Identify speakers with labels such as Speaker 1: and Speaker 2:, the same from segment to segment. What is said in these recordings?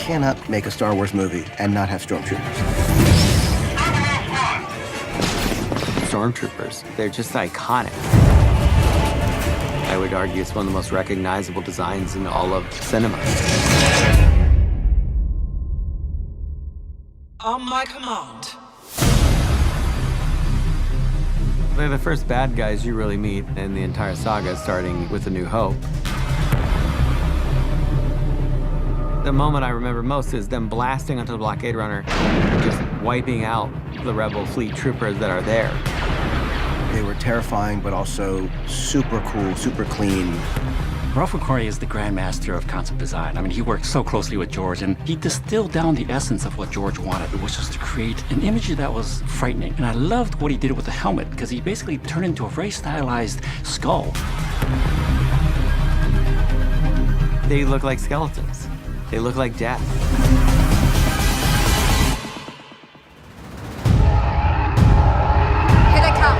Speaker 1: cannot make a Star Wars movie and not have Stormtroopers.
Speaker 2: Stormtroopers, they're just iconic. I would argue it's one of the most recognizable designs in all of cinema.
Speaker 3: On my command.
Speaker 2: They're the first bad guys you really meet in the entire saga, starting with A New Hope. The moment I remember most is them blasting onto the blockade runner, just wiping out the rebel fleet troopers that are there.
Speaker 1: They were terrifying, but also super cool, super clean.
Speaker 4: Ralph McQuarrie is the grandmaster of concept design. I mean, he worked so closely with George, and he distilled down the essence of what George wanted, which was to create an imagery that was frightening. And I loved what he did with the helmet, because he basically turned into a very stylized skull.
Speaker 2: They look like skeletons. They look like death.
Speaker 5: Here they come.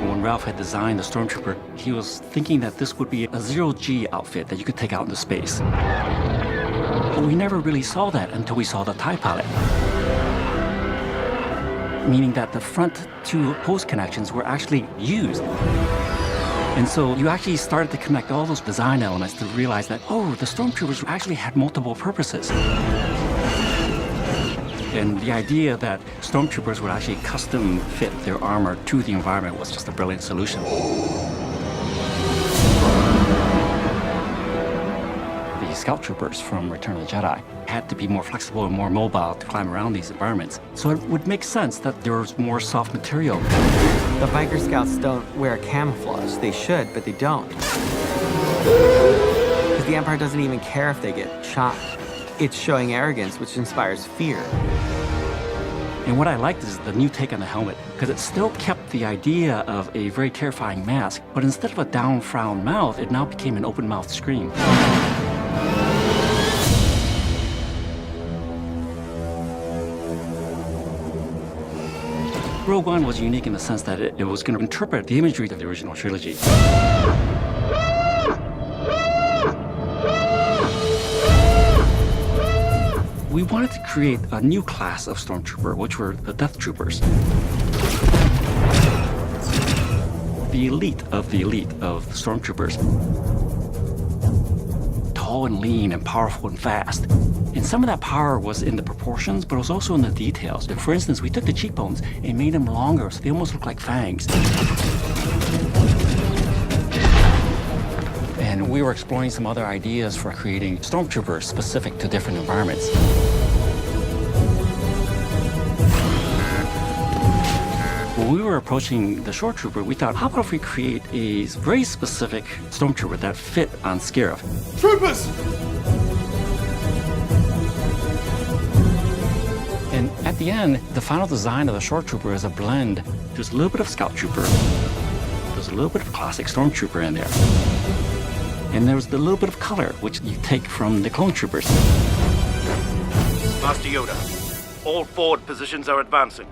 Speaker 4: When Ralph had designed the Stormtrooper, he was thinking that this would be a zero-G outfit that you could take out into space. But we never really saw that until we saw the TIE Pilot. Meaning that the front two hose connections were actually used. And so you actually started to connect all those design elements to realize that, oh, the Stormtroopers actually had multiple purposes. And the idea that Stormtroopers would actually custom fit their armor to the environment was just a brilliant solution. The Scout Troopers from Return of the Jedi had to be more flexible and more mobile to climb around these environments. So it would make sense that there was more soft material.
Speaker 2: The biker scouts don't wear camouflage. They should, but they don't. Because the Empire doesn't even care if they get shot. It's showing arrogance, which inspires fear.
Speaker 4: And what I liked is the new take on the helmet, because it still kept the idea of a very terrifying mask, but instead of a down-frown mouth, it now became an open-mouthed scream. Rogue One was unique in the sense that it was going to interpret the imagery of the original trilogy. We wanted to create a new class of Stormtrooper, which were the Death Troopers. The elite of the Stormtroopers. Tall and lean and powerful and fast. And some of that power was in the proportions, but it was also in the details. For instance, we took the cheekbones and made them longer, so they almost look like fangs. And we were exploring some other ideas for creating Stormtroopers specific to different environments. When we were approaching the Shore Trooper, we thought, how about if we create a very specific Stormtrooper that fit on Scarif?
Speaker 6: Troopers!
Speaker 4: And at the end, the final design of the Shore Trooper is a blend. There's a little bit of Scout Trooper. There's a little bit of classic Stormtrooper in there. And there's the little bit of color, which you take from the Clone Troopers.
Speaker 7: Master Yoda, all forward positions are advancing.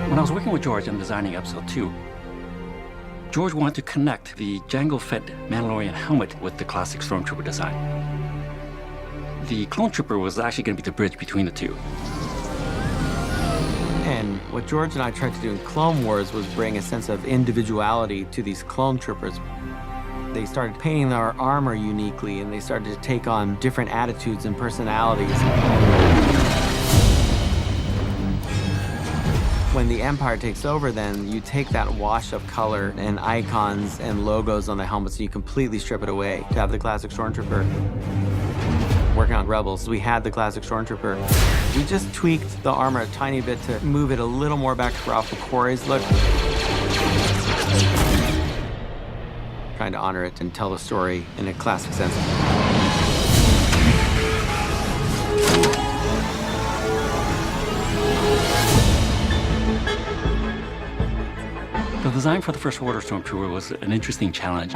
Speaker 4: When I was working with George on designing Episode 2, George wanted to connect the Jango-Fett Mandalorian helmet with the classic Stormtrooper design. The Clone Trooper was actually going to be the bridge between the two.
Speaker 2: And what George and I tried to do in Clone Wars was bring a sense of individuality to these clone troopers. They started painting their armor uniquely, and they started to take on different attitudes and personalities. When the Empire takes over, then you take that wash of color and icons and logos on the helmets and you completely strip it away to have the classic Stormtrooper. Working on Rebels, we had the classic Stormtrooper. We just tweaked the armor a tiny bit to move it a little more back to Ralph McQuarrie's look. Trying to honor it and tell the story in a classic sense.
Speaker 4: The design for the First Order Stormtrooper was an interesting challenge.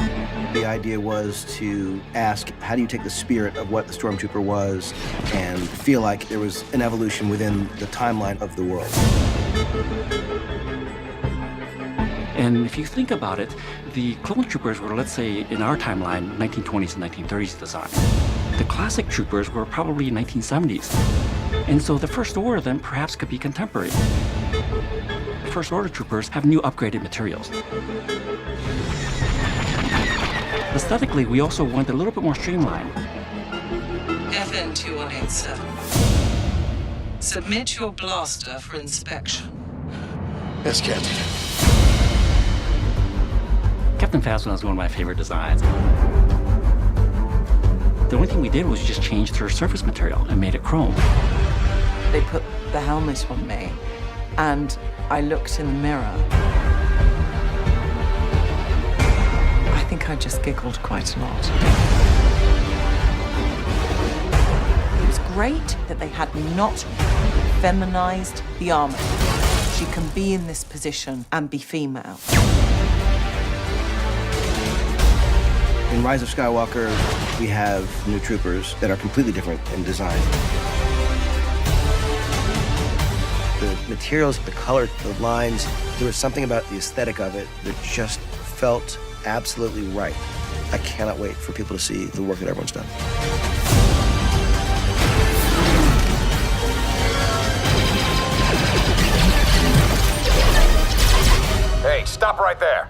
Speaker 1: The idea was to ask, how do you take the spirit of what the Stormtrooper was and feel like there was an evolution within the timeline of the world?
Speaker 4: And if you think about it, the clone troopers were, let's say, in our timeline, 1920s and 1930s design. The classic troopers were probably 1970s. And so the First Order then perhaps could be contemporary. First Order troopers have new upgraded materials. Aesthetically, we also went a little bit more streamlined.
Speaker 3: FN 2187. Submit your blaster for inspection.
Speaker 5: Yes, Captain.
Speaker 4: Captain Phasma is one of my favorite designs. The only thing we did was just change her surface material and made it chrome.
Speaker 3: They put the helmet on me, and I looked in the mirror. I think I just giggled quite a lot. It was great that they had not feminized the armor. She can be in this position and be female.
Speaker 1: In Rise of Skywalker, we have new troopers that are completely different in design. The materials, the color, the lines, there was something about the aesthetic of it that just felt absolutely right. I cannot wait for people to see the work that everyone's done.
Speaker 6: Hey, stop right there.